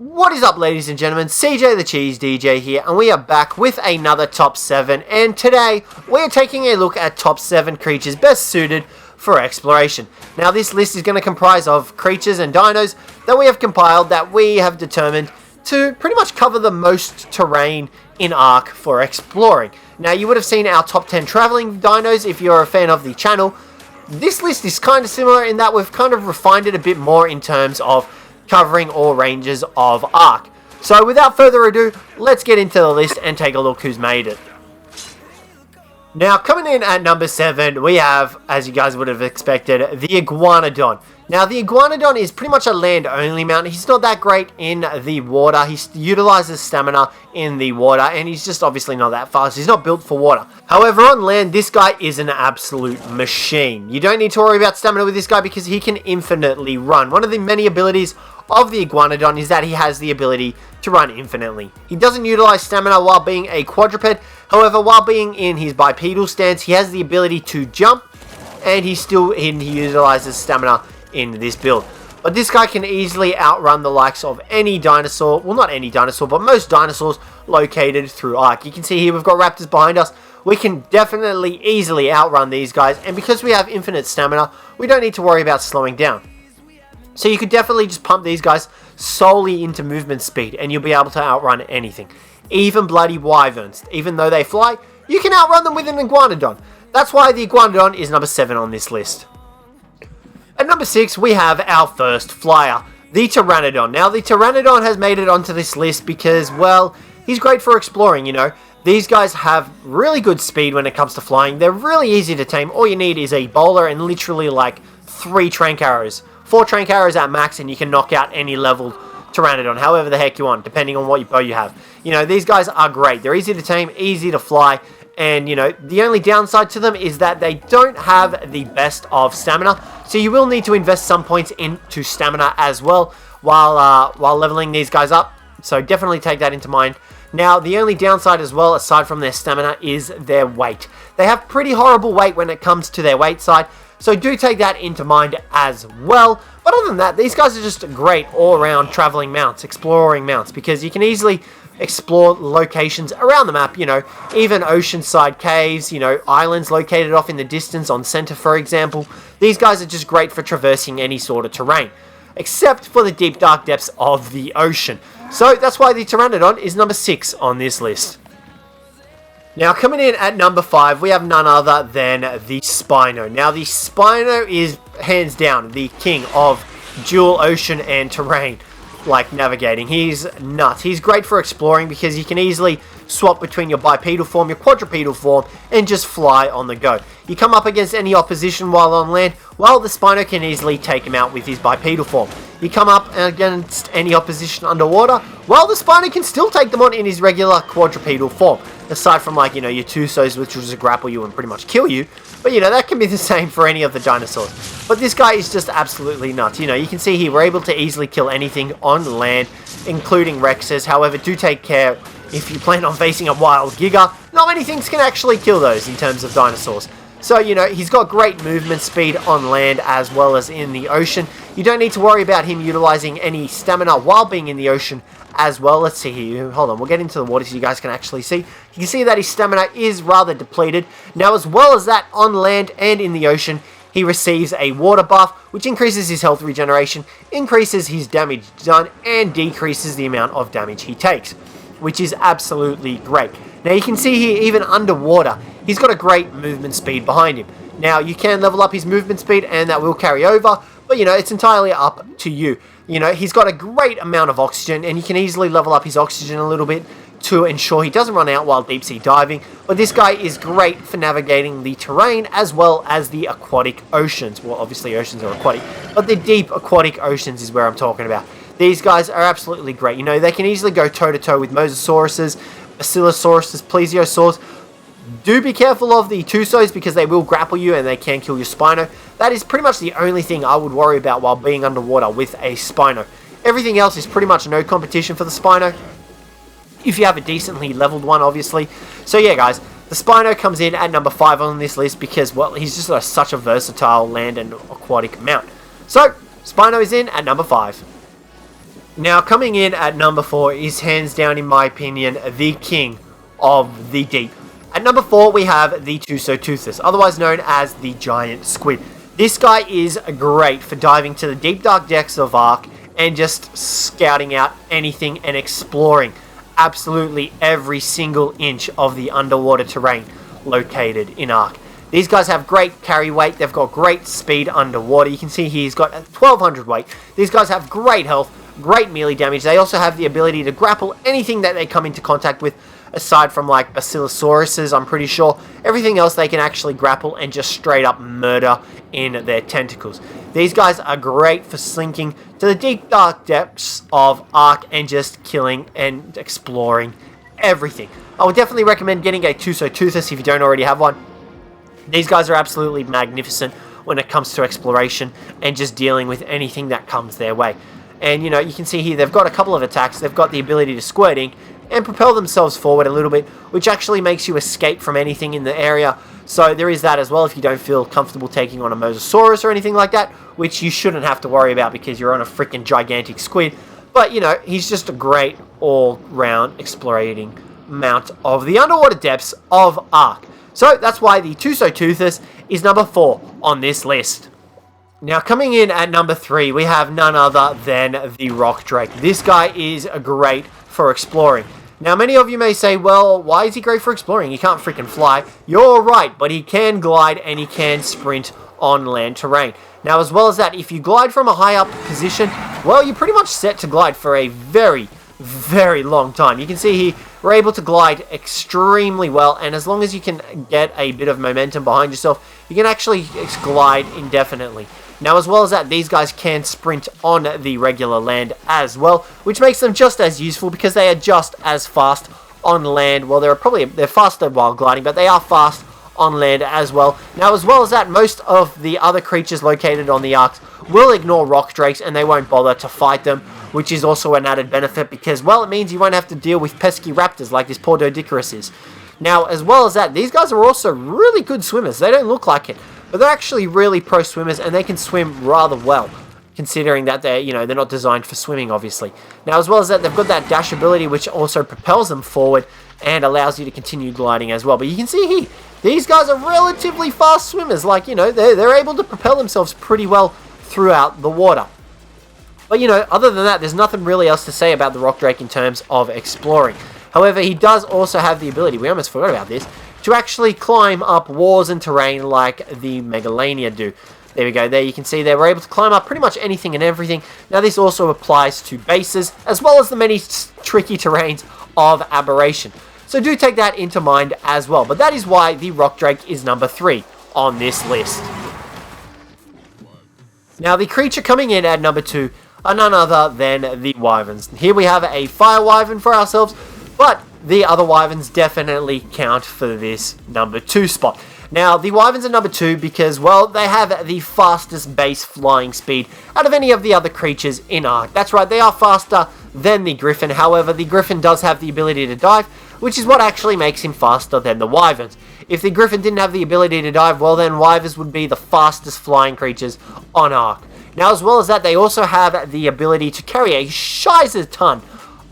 What is up, ladies and gentlemen? Cjthecheesedj here, and we are back with another top 7, and today we are taking a look at top 7 creatures best suited for exploration. Now this list is going to comprise of creatures and dinos that we have compiled that we have determined to pretty much cover the most terrain in Ark for exploring. Now you would have seen our top 10 traveling dinos if you're a fan of the channel. This list is kind of similar in that we've kind of refined it a bit more in terms of covering all ranges of Ark. So without further ado, let's get into the list and take a look who's made it. Now coming in at number 7, we have, as you guys would have expected, the Iguanodon. Now the Iguanodon is pretty much a land only mount. He's not that great in the water. He utilizes stamina in the water, and he's just obviously not that fast. He's not built for water. However, on land, this guy is an absolute machine. You don't need to worry about stamina with this guy because he can infinitely run. One of the many abilities of the Iguanodon is that he has the ability to run infinitely. He doesn't utilize stamina while being a quadruped. However, while being in his bipedal stance, he has the ability to jump, and he utilizes stamina in this build. But this guy can easily outrun the likes of any dinosaur, well, not any dinosaur, but most dinosaurs located through Ark. You can see here we've got raptors behind us. We can definitely easily outrun these guys, and because we have infinite stamina, we don't need to worry about slowing down. So you could definitely just pump these guys solely into movement speed, and you'll be able to outrun anything. Even bloody wyverns. Even though they fly, you can outrun them with an Iguanodon. That's why the Iguanodon is number 7 on this list. At number 6, we have our first flyer, the Pteranodon. Now, the Pteranodon has made it onto this list because, well, he's great for exploring, you know. These guys have really good speed when it comes to flying. They're really easy to tame. All you need is a bowler and literally like 3 trank arrows. 4 trank arrows at max, and you can knock out any leveled Pteranodon, however the heck you want, depending on what bow you have. You know, these guys are great. They're easy to tame, easy to fly, and, you know, the only downside to them is that they don't have the best of stamina, so you will need to invest some points into stamina as well while leveling these guys up, so definitely take that into mind. Now, the only downside as well, aside from their stamina, is their weight. They have pretty horrible weight when it comes to their weight side, so do take that into mind as well. But other than that, these guys are just great all-around traveling mounts, exploring mounts, because you can easily explore locations around the map, you know, even oceanside caves, you know, islands located off in the distance on center, for example. These guys are just great for traversing any sort of terrain, except for the deep dark depths of the ocean. So that's why the Pteranodon is number 6 on this list. Now coming in at number 5, we have none other than the Spino. Now the Spino is hands down the king of dual ocean and terrain, like navigating. He's nuts. He's great for exploring because you can easily swap between your bipedal form, your quadrupedal form, and just fly on the go. You come up against any opposition while on land, well, the Spino can easily take him out with his bipedal form. You come up against any opposition underwater, well, the Spino can still take them on in his regular quadrupedal form. Aside from, like, you know, your Tusos, which will just grapple you and pretty much kill you. But, you know, that can be the same for any of the dinosaurs. But this guy is just absolutely nuts. You know, you can see here, we're able to easily kill anything on land, including Rexes. However, do take care if you plan on facing a wild Giga. Not many things can actually kill those in terms of dinosaurs. So, you know, he's got great movement speed on land as well as in the ocean. You don't need to worry about him utilizing any stamina while being in the ocean as well. Let's see here. Hold on, we'll get into the water so you guys can actually see. You can see that his stamina is rather depleted. Now, as well as that, on land and in the ocean, he receives a water buff, which increases his health regeneration, increases his damage done, and decreases the amount of damage he takes, which is absolutely great. Now, you can see here, even underwater, he's got a great movement speed behind him. Now, you can level up his movement speed, and that will carry over, but, you know, it's entirely up to you. You know, he's got a great amount of oxygen, and you can easily level up his oxygen a little bit to ensure he doesn't run out while deep sea diving. But this guy is great for navigating the terrain as well as the aquatic oceans. Well, obviously oceans are aquatic, but the deep aquatic oceans is where I'm talking about. These guys are absolutely great. You know, they can easily go toe-to-toe with Mosasauruses, Basilosaurus, Plesiosaurs. Do be careful of the Tusos because they will grapple you and they can kill your Spino. That is pretty much the only thing I would worry about while being underwater with a Spino. Everything else is pretty much no competition for the Spino, if you have a decently leveled one, obviously. So yeah, guys, the Spino comes in at number 5 on this list because, well, he's just such a versatile land and aquatic mount. So, Spino is in at number 5. Now, coming in at number 4 is hands down, in my opinion, the king of the deep. At number 4, we have the Tusoteuthis, otherwise known as the giant squid. This guy is great for diving to the deep dark depths of Ark and just scouting out anything and exploring absolutely every single inch of the underwater terrain located in Ark. These guys have great carry weight, they've got great speed underwater. You can see here he's got 1200 weight. These guys have great health, great melee damage. They also have the ability to grapple anything that they come into contact with, aside from like Basilosauruses, I'm pretty sure. Everything else they can actually grapple and just straight up murder in their tentacles. These guys are great for slinking to the deep dark depths of Ark and just killing and exploring everything. I would definitely recommend getting a Tusoteuthis if you don't already have one. These guys are absolutely magnificent when it comes to exploration and just dealing with anything that comes their way. And you know, you can see here they've got a couple of attacks. They've got the ability to squirting and propel themselves forward a little bit, which actually makes you escape from anything in the area. So there is that as well if you don't feel comfortable taking on a Mosasaurus or anything like that, which you shouldn't have to worry about because you're on a freaking gigantic squid. But you know, he's just a great all-round exploring mount of the underwater depths of Ark. So that's why the Tusoteuthis is number 4 on this list. Now, coming in at number 3, we have none other than the Rock Drake. This guy is great for exploring. Now, many of you may say, well, why is he great for exploring? He can't freaking fly. You're right, but he can glide and he can sprint on land terrain. Now, as well as that, if you glide from a high up position, well, you're pretty much set to glide for a very, very long time. You can see here, we're able to glide extremely well, and as long as you can get a bit of momentum behind yourself, you can actually glide indefinitely. Now, as well as that, these guys can sprint on the regular land as well, which makes them just as useful because they are just as fast on land. Well, they're faster while gliding, but they are fast on land as well. Now, as well as that, most of the other creatures located on the Arks will ignore rock drakes and they won't bother to fight them, which is also an added benefit because, well, it means you won't have to deal with pesky raptors like this poor Doedicurus is. Now, as well as that, these guys are also really good swimmers. They don't look like it, but they're actually really pro swimmers and they can swim rather well, considering that they're not designed for swimming, obviously. Now, as well as that, they've got that dash ability which also propels them forward and allows you to continue gliding as well. But you can see here, these guys are relatively fast swimmers. Like, they're able to propel themselves pretty well throughout the water. But, other than that, there's nothing really else to say about the Rock Drake in terms of exploring. However, he does also have the ability, we almost forgot about this, to actually climb up walls and terrain like the Megalania do. There we go. There you can see they were able to climb up pretty much anything and everything. Now, this also applies to bases, as well as the many tricky terrains of Aberration. So do take that into mind as well. But that is why the Rock Drake is number 3 on this list. Now, the creature coming in at number 2 are none other than the Wyverns. Here we have a Fire Wyvern for ourselves, but the other Wyverns definitely count for this number 2 spot. Now, the Wyverns are number 2 because, well, they have the fastest base flying speed out of any of the other creatures in Ark. That's right, they are faster than the Griffin. However, the Griffin does have the ability to dive, which is what actually makes him faster than the Wyverns. If the Griffin didn't have the ability to dive, well, then Wyverns would be the fastest flying creatures on Ark. Now, as well as that, they also have the ability to carry a shizer ton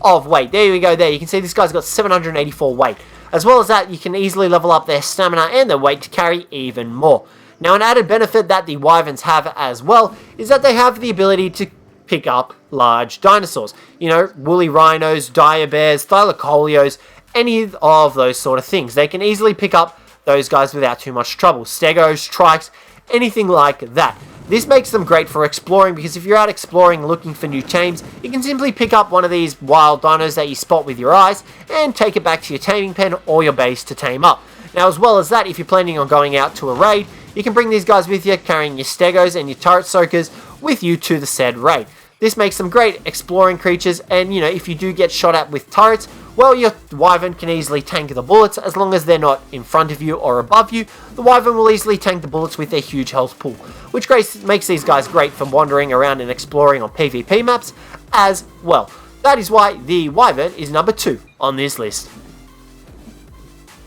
of weight. There we go there. You can see this guy's got 784 weight. As well as that, you can easily level up their stamina and their weight to carry even more. Now, an added benefit that the Wyverns have as well is that they have the ability to pick up large dinosaurs. Woolly rhinos, dire bears, thylacolios, any of those sort of things. They can easily pick up those guys without too much trouble. Stegos, trikes, anything like that. This makes them great for exploring because if you're out exploring looking for new tames, you can simply pick up one of these wild dinos that you spot with your eyes and take it back to your taming pen or your base to tame up. Now, as well as that, if you're planning on going out to a raid, you can bring these guys with you, carrying your stegos and your turret soakers with you to the said raid. This makes them great exploring creatures, and if you do get shot at with turrets, well, your Wyvern can easily tank the bullets as long as they're not in front of you or above you. The Wyvern will easily tank the bullets with their huge health pool, which makes these guys great for wandering around and exploring on PvP maps as well. That is why the Wyvern is number 2 on this list.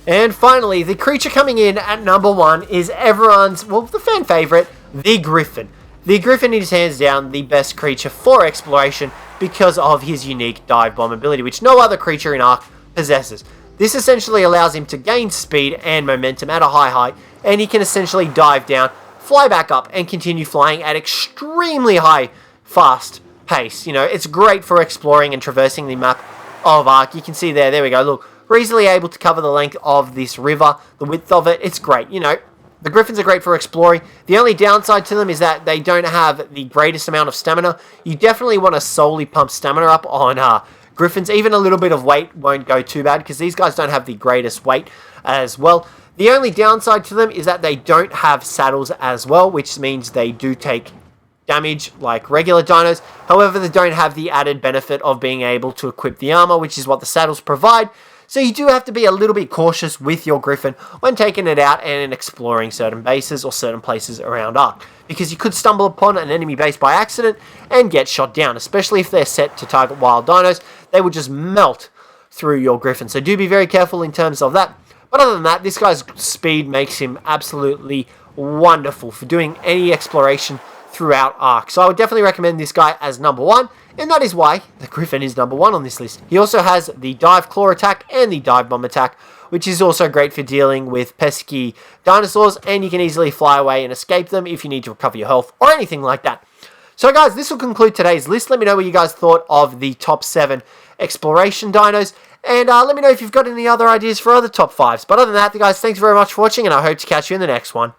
And finally, the creature coming in at number 1 is everyone's, the fan favorite, the Griffin. The Griffin is hands down the best creature for exploration because of his unique dive bomb ability, which no other creature in Ark possesses. This essentially allows him to gain speed and momentum at a high height, and he can essentially dive down, fly back up, and continue flying at extremely high, fast pace. You know, it's great for exploring and traversing the map of Ark. You can see there we go, look, we're easily able to cover the length of this river, the width of it. It's great, you know. The Griffins are great for exploring. The only downside to them is that they don't have the greatest amount of stamina. You definitely want to solely pump stamina up on Griffins. Even a little bit of weight won't go too bad because these guys don't have the greatest weight as well. The only downside to them is that they don't have saddles as well, which means they do take damage like regular dinos. However, they don't have the added benefit of being able to equip the armor, which is what the saddles provide. So you do have to be a little bit cautious with your Griffin when taking it out and exploring certain bases or certain places around Ark, because you could stumble upon an enemy base by accident and get shot down, especially if they're set to target wild dinos. They will just melt through your Griffin, so do be very careful in terms of that. But other than that, this guy's speed makes him absolutely wonderful for doing any exploration throughout Ark. So I would definitely recommend this guy as number 1, and that is why the Griffin is number 1 on this list. He also has the dive claw attack and the dive bomb attack, which is also great for dealing with pesky dinosaurs, and you can easily fly away and escape them if you need to recover your health or anything like that. So guys, this will conclude today's list. Let me know what you guys thought of the top 7 exploration dinos, and let me know if you've got any other ideas for other top 5s. But other than that, guys, thanks very much for watching, and I hope to catch you in the next one.